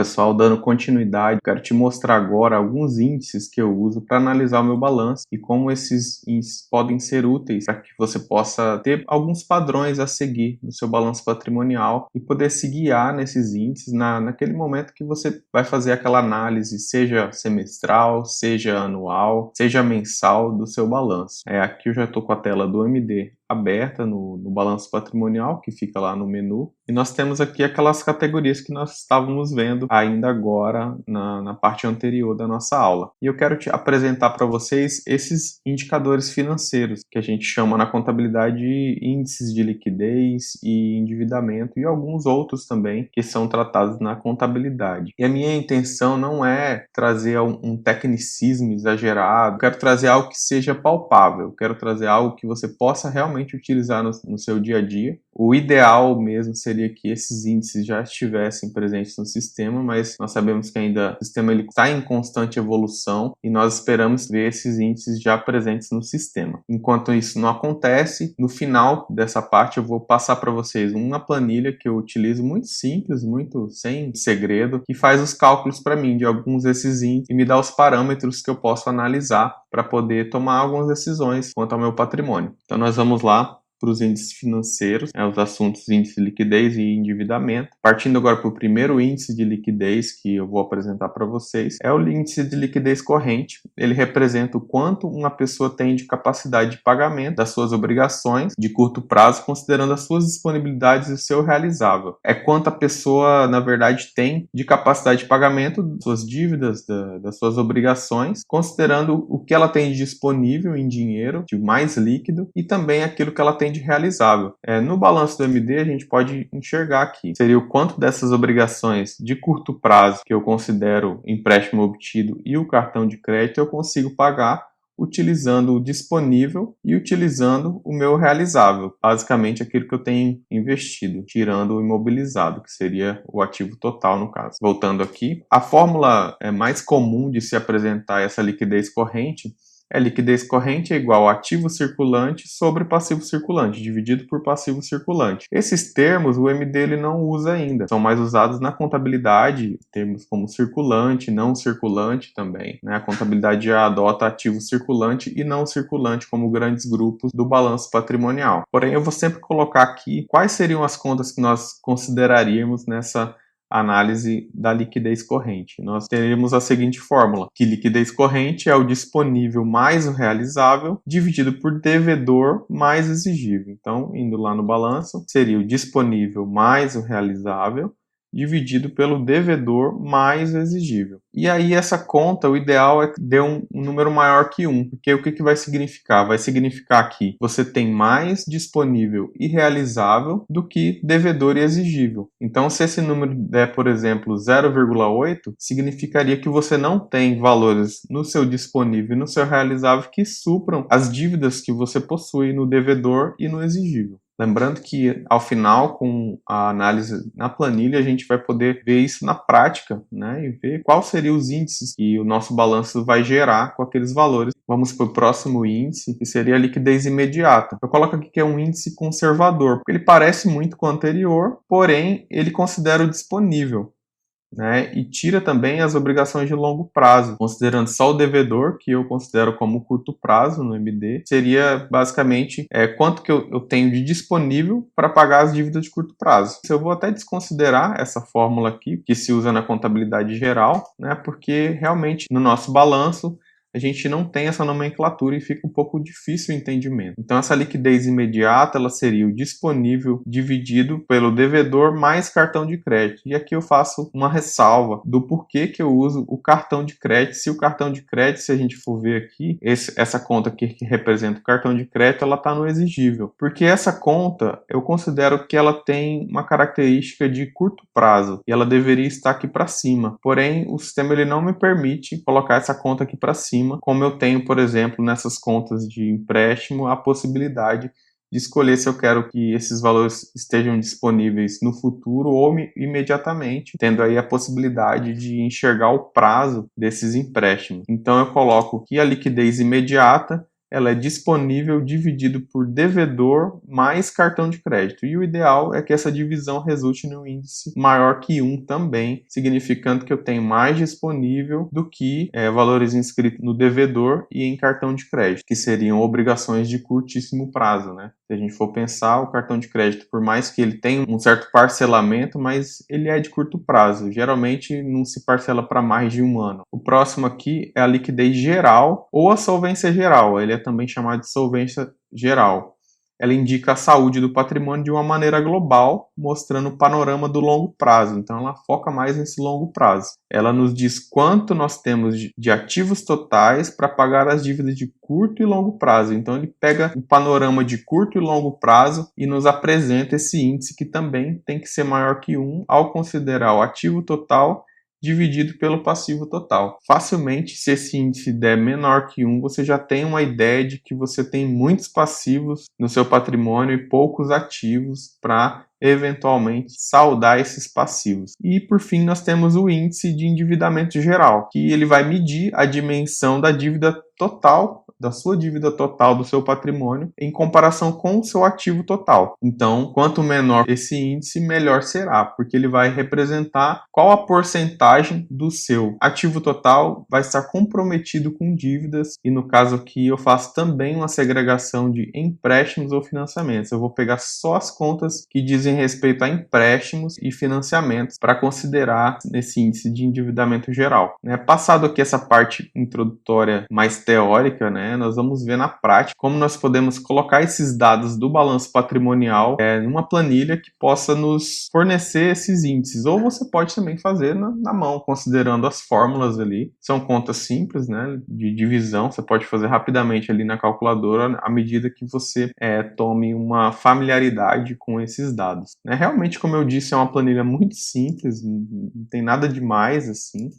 pessoal, dando continuidade, quero te mostrar agora alguns índices que eu uso para analisar o meu balanço e como esses índices podem ser úteis para que você possa ter alguns padrões a seguir no seu balanço patrimonial e poder se guiar nesses índices naquele momento que você vai fazer aquela análise, seja semestral, seja anual, seja mensal do seu balanço. Aqui eu já estou com a tela do MD aberta no balanço patrimonial, que fica lá no menu, e nós temos aqui aquelas categorias que nós estávamos vendo ainda agora na parte anterior da nossa aula. E eu quero te apresentar para vocês esses indicadores financeiros, que a gente chama na contabilidade de índices de liquidez e endividamento, e alguns outros também que são tratados na contabilidade. E a minha intenção não é trazer um tecnicismo exagerado, eu quero trazer algo que seja palpável, eu quero trazer algo que você possa realmente utilizar no seu dia a dia. O ideal mesmo seria que esses índices já estivessem presentes no sistema, mas nós sabemos que ainda o sistema está em constante evolução e nós esperamos ver esses índices já presentes no sistema. Enquanto isso não acontece, no final dessa parte eu vou passar para vocês uma planilha que eu utilizo muito simples, muito sem segredo, que faz os cálculos para mim de alguns desses índices e me dá os parâmetros que eu posso analisar para poder tomar algumas decisões quanto ao meu patrimônio. Então nós vamos lá para os índices financeiros, os assuntos índice de liquidez e endividamento. Partindo agora para o primeiro índice de liquidez que eu vou apresentar para vocês, é o índice de liquidez corrente. Ele representa o quanto uma pessoa tem de capacidade de pagamento das suas obrigações de curto prazo, considerando as suas disponibilidades e o seu realizável. É quanto a pessoa, na verdade, tem de capacidade de pagamento das suas dívidas, das suas obrigações, considerando o que ela tem de disponível em dinheiro, de mais líquido, e também aquilo que ela tem de realizável. No balanço do MD a gente pode enxergar aqui, seria o quanto dessas obrigações de curto prazo que eu considero empréstimo obtido e o cartão de crédito eu consigo pagar utilizando o disponível e utilizando o meu realizável, basicamente aquilo que eu tenho investido, tirando o imobilizado, que seria o ativo total no caso. Voltando aqui, a fórmula mais comum de se apresentar essa liquidez corrente liquidez corrente é igual a ativo circulante sobre passivo circulante, dividido por passivo circulante. Esses termos o MD ele não usa ainda, são mais usados na contabilidade, termos como circulante, não circulante também. A contabilidade já adota ativo circulante e não circulante como grandes grupos do balanço patrimonial. Porém, eu vou sempre colocar aqui quais seriam as contas que nós consideraríamos nessa análise da liquidez corrente. Nós teremos a seguinte fórmula, que liquidez corrente é o disponível mais o realizável, dividido por devedor mais exigível. Então, indo lá no balanço, seria o disponível mais o realizável, dividido pelo devedor mais o exigível. E aí essa conta, o ideal é que dê um número maior que 1, porque o que vai significar? Vai significar que você tem mais disponível e realizável do que devedor e exigível. Então, se esse número der, por exemplo, 0,8, significaria que você não tem valores no seu disponível e no seu realizável que supram as dívidas que você possui no devedor e no exigível. Lembrando que, ao final, com a análise na planilha, a gente vai poder ver isso na prática, e ver quais seriam os índices que o nosso balanço vai gerar com aqueles valores. Vamos para o próximo índice, que seria a liquidez imediata. Eu coloco aqui que é um índice conservador, porque ele parece muito com o anterior, porém, ele considera o disponível. E tira também as obrigações de longo prazo, considerando só o devedor, que eu considero como curto prazo no MD, seria basicamente quanto que eu tenho de disponível para pagar as dívidas de curto prazo. Eu vou até desconsiderar essa fórmula aqui, que se usa na contabilidade geral, porque realmente no nosso balanço a gente não tem essa nomenclatura e fica um pouco difícil o entendimento. Então essa liquidez imediata ela seria o disponível dividido pelo devedor mais cartão de crédito. E aqui eu faço uma ressalva do porquê que eu uso o cartão de crédito. Se o cartão de crédito, se a gente for ver aqui, essa conta aqui que representa o cartão de crédito, ela está no exigível. Porque essa conta, eu considero que ela tem uma característica de curto prazo e ela deveria estar aqui para cima. Porém, o sistema ele não me permite colocar essa conta aqui para cima, como eu tenho, por exemplo, nessas contas de empréstimo, a possibilidade de escolher se eu quero que esses valores estejam disponíveis no futuro ou imediatamente, tendo aí a possibilidade de enxergar o prazo desses empréstimos. Então eu coloco que a liquidez imediata ela é disponível dividido por devedor mais cartão de crédito. E o ideal é que essa divisão resulte no índice maior que 1 também, significando que eu tenho mais disponível do que valores inscritos no devedor e em cartão de crédito, que seriam obrigações de curtíssimo prazo, né? Se a gente for pensar, o cartão de crédito, por mais que ele tenha um certo parcelamento, mas ele é de curto prazo. Geralmente não se parcela para mais de um ano. O próximo aqui é a liquidez geral ou a solvência geral. Ele é também chamado de solvência geral. Ela indica a saúde do patrimônio de uma maneira global, mostrando o panorama do longo prazo. Então, ela foca mais nesse longo prazo. Ela nos diz quanto nós temos de ativos totais para pagar as dívidas de curto e longo prazo. Então, ele pega o panorama de curto e longo prazo e nos apresenta esse índice que também tem que ser maior que 1 ao considerar o ativo total dividido pelo passivo total. Facilmente, se esse índice der menor que 1, você já tem uma ideia de que você tem muitos passivos no seu patrimônio e poucos ativos para eventualmente saldar esses passivos. E por fim, nós temos o índice de endividamento geral, que ele vai medir a dimensão da dívida total, da sua dívida total do seu patrimônio em comparação com o seu ativo total. Então, quanto menor esse índice, melhor será, porque ele vai representar qual a porcentagem do seu ativo total vai estar comprometido com dívidas, e no caso aqui eu faço também uma segregação de empréstimos ou financiamentos. Eu vou pegar só as contas que dizem respeito a empréstimos e financiamentos para considerar nesse índice de endividamento geral. Passado aqui essa parte introdutória mais teórica, nós vamos ver na prática como nós podemos colocar esses dados do balanço patrimonial numa planilha que possa nos fornecer esses índices. Ou você pode também fazer na mão, considerando as fórmulas ali. São contas simples, de divisão. Você pode fazer rapidamente ali na calculadora à medida que você tome uma familiaridade com esses dados. Realmente, como eu disse, é uma planilha muito simples, não tem nada demais assim,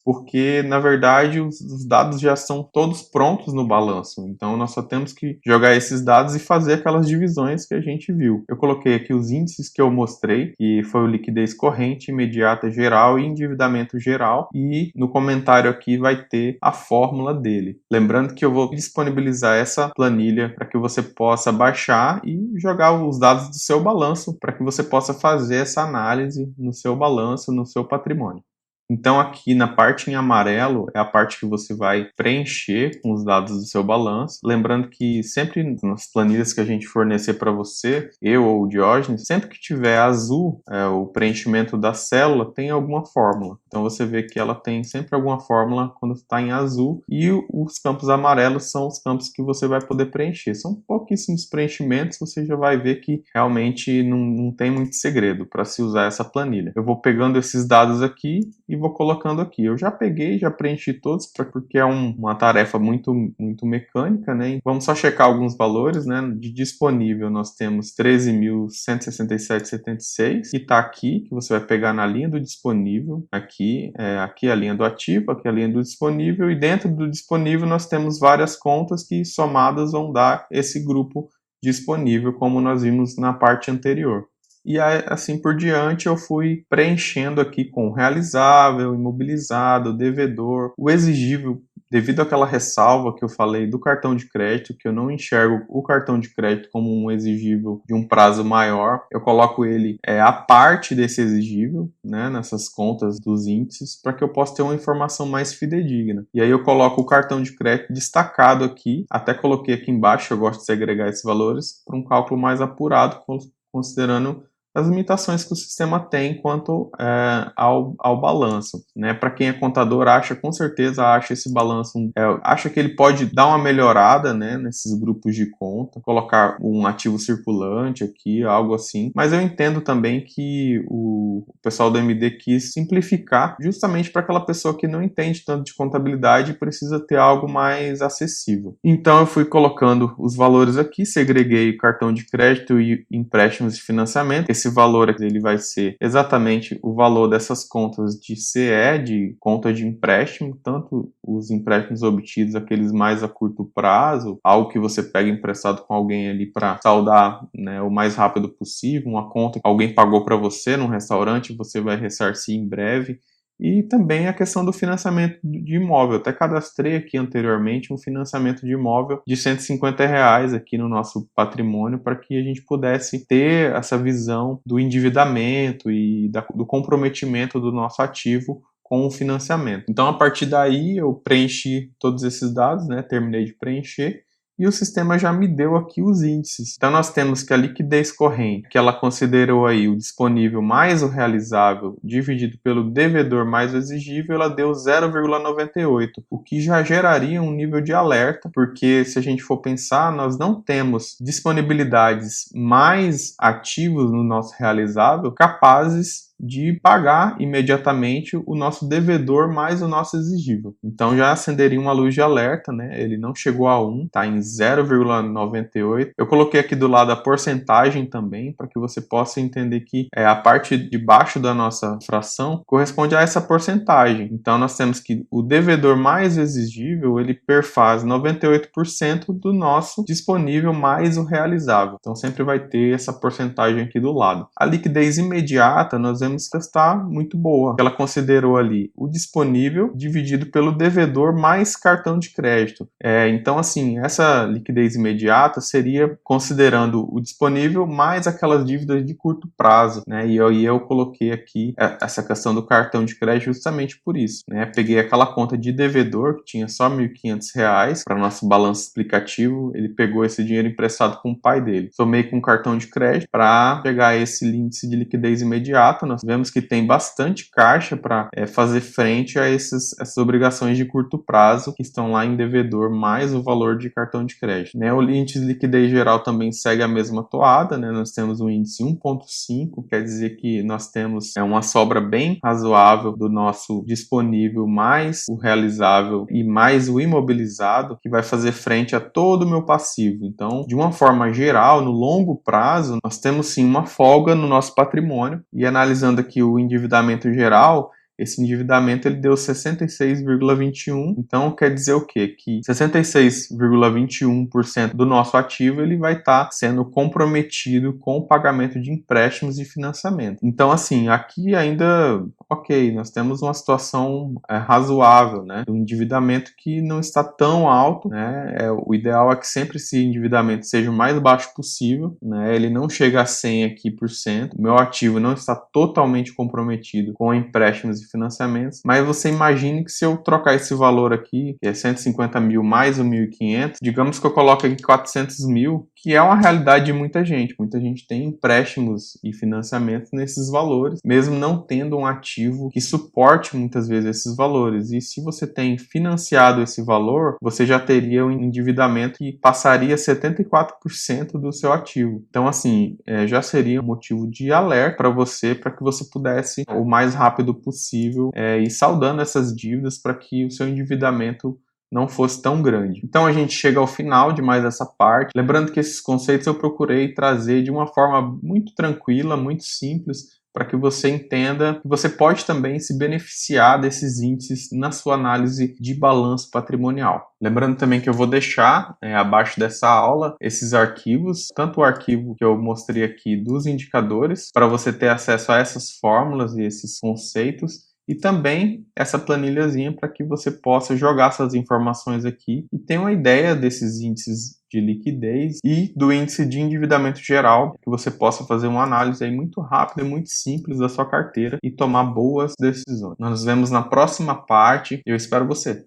porque, na verdade, os dados já são todos prontos no balanço. Então, nós só temos que jogar esses dados e fazer aquelas divisões que a gente viu. Eu coloquei aqui os índices que eu mostrei, que foi o liquidez corrente, imediata geral e endividamento geral. E no comentário aqui vai ter a fórmula dele. Lembrando que eu vou disponibilizar essa planilha para que você possa baixar e jogar os dados do seu balanço, para que você possa fazer essa análise no seu balanço, no seu patrimônio. Então aqui na parte em amarelo é a parte que você vai preencher com os dados do seu balanço. Lembrando que sempre nas planilhas que a gente fornecer para você, eu ou o Diógenes, sempre que tiver azul, o preenchimento da célula tem alguma fórmula. Então você vê que ela tem sempre alguma fórmula quando está em azul, e os campos amarelos são os campos que você vai poder preencher. São pouquíssimos preenchimentos, você já vai ver que realmente não tem muito segredo para se usar essa planilha. Eu vou pegando esses dados aqui e vou colocando aqui. Eu já peguei, já preenchi todos, porque é uma tarefa muito mecânica, Vamos só checar alguns valores, De disponível nós temos 13.167,76, que está aqui, que você vai pegar na linha do disponível, aqui a linha do ativo, aqui a linha do disponível, e dentro do disponível nós temos várias contas que somadas vão dar esse grupo disponível, como nós vimos na parte anterior. E assim por diante eu fui preenchendo aqui com realizável, imobilizado, devedor, o exigível, devido àquela ressalva que eu falei do cartão de crédito, que eu não enxergo o cartão de crédito como um exigível de um prazo maior, eu coloco ele a parte desse exigível, nessas contas dos índices, para que eu possa ter uma informação mais fidedigna. E aí eu coloco o cartão de crédito destacado aqui, até coloquei aqui embaixo, eu gosto de segregar esses valores para um cálculo mais apurado, considerando as limitações que o sistema tem quanto ao balanço. Para quem é contador, com certeza acha esse balanço, acha que ele pode dar uma melhorada nesses grupos de conta, colocar um ativo circulante aqui, algo assim, mas eu entendo também que o pessoal do MD quis simplificar justamente para aquela pessoa que não entende tanto de contabilidade e precisa ter algo mais acessível. Então eu fui colocando os valores aqui, segreguei cartão de crédito e empréstimos de financiamento. Esse valor ele vai ser exatamente o valor dessas contas de CE, de conta de empréstimo, tanto os empréstimos obtidos, aqueles mais a curto prazo, algo que você pega emprestado com alguém ali para saldar o mais rápido possível, uma conta que alguém pagou para você num restaurante, você vai ressarcir em breve, e também a questão do financiamento de imóvel. Eu até cadastrei aqui anteriormente um financiamento de imóvel de R$ 150 aqui no nosso patrimônio para que a gente pudesse ter essa visão do endividamento e do comprometimento do nosso ativo com o financiamento. Então, a partir daí, eu preenchi todos esses dados, né? Terminei de preencher e o sistema já me deu aqui os índices. Então, nós temos que a liquidez corrente, que ela considerou aí o disponível mais o realizável dividido pelo devedor mais o exigível, ela deu 0,98, o que já geraria um nível de alerta, porque se a gente for pensar, nós não temos disponibilidades mais ativos no nosso realizável capazes de pagar imediatamente o nosso devedor mais o nosso exigível. Então já acenderia uma luz de alerta, né? Ele não chegou a 1, está em 0,98. Eu coloquei aqui do lado a porcentagem também, para que você possa entender que a parte de baixo da nossa fração corresponde a essa porcentagem. Então nós temos que o devedor mais o exigível, ele perfaz 98% do nosso disponível mais o realizável. Então sempre vai ter essa porcentagem aqui do lado. A liquidez imediata, nós vemos que está muito boa. Ela considerou ali o disponível dividido pelo devedor mais cartão de crédito. Então, assim, essa liquidez imediata seria considerando o disponível mais aquelas dívidas de curto prazo, né? E eu coloquei aqui essa questão do cartão de crédito justamente por isso, né? Peguei aquela conta de devedor que tinha só R$ 1.500 para nosso balanço explicativo, ele pegou esse dinheiro emprestado com o pai dele. Somei com o cartão de crédito para pegar esse índice de liquidez imediata. Nós vemos que tem bastante caixa para fazer frente a essas obrigações de curto prazo que estão lá em devedor, mais o valor de cartão de crédito, né? O índice de liquidez geral também segue a mesma toada, né? Nós temos um índice 1,5, quer dizer que nós temos uma sobra bem razoável do nosso disponível, mais o realizável e mais o imobilizado, que vai fazer frente a todo o meu passivo. Então, de uma forma geral, no longo prazo, nós temos sim uma folga no nosso patrimônio. E analisando aqui o endividamento geral, esse endividamento ele deu 66,21, então quer dizer o quê? Que 66,21% do nosso ativo ele vai estar sendo comprometido com o pagamento de empréstimos e financiamento. Então, assim, aqui ainda, ok, nós temos uma situação razoável, né? Um endividamento que não está tão alto, né? O ideal é que sempre esse endividamento seja o mais baixo possível, né? Ele não chega a 100 aqui por cento. O meu ativo não está totalmente comprometido com empréstimos e financiamentos, mas você imagine que se eu trocar esse valor aqui, que é 150 mil mais o 1.500, digamos que eu coloco aqui 400 mil, que é uma realidade de muita gente. Muita gente tem empréstimos e financiamentos nesses valores, mesmo não tendo um ativo que suporte muitas vezes esses valores. E se você tem financiado esse valor, você já teria um endividamento que passaria 74% do seu ativo. Então, assim, já seria um motivo de alerta para que você pudesse, o mais rápido possível, ir saldando essas dívidas para que o seu endividamento não fosse tão grande. Então a gente chega ao final de mais essa parte. Lembrando que esses conceitos eu procurei trazer de uma forma muito tranquila, muito simples, para que você entenda que você pode também se beneficiar desses índices na sua análise de balanço patrimonial. Lembrando também que eu vou deixar abaixo dessa aula esses arquivos, tanto o arquivo que eu mostrei aqui dos indicadores, para você ter acesso a essas fórmulas e esses conceitos, e também essa planilhazinha para que você possa jogar essas informações aqui e ter uma ideia desses índices de liquidez e do índice de endividamento geral, que você possa fazer uma análise aí muito rápida e muito simples da sua carteira e tomar boas decisões. Nós nos vemos na próxima parte e eu espero você.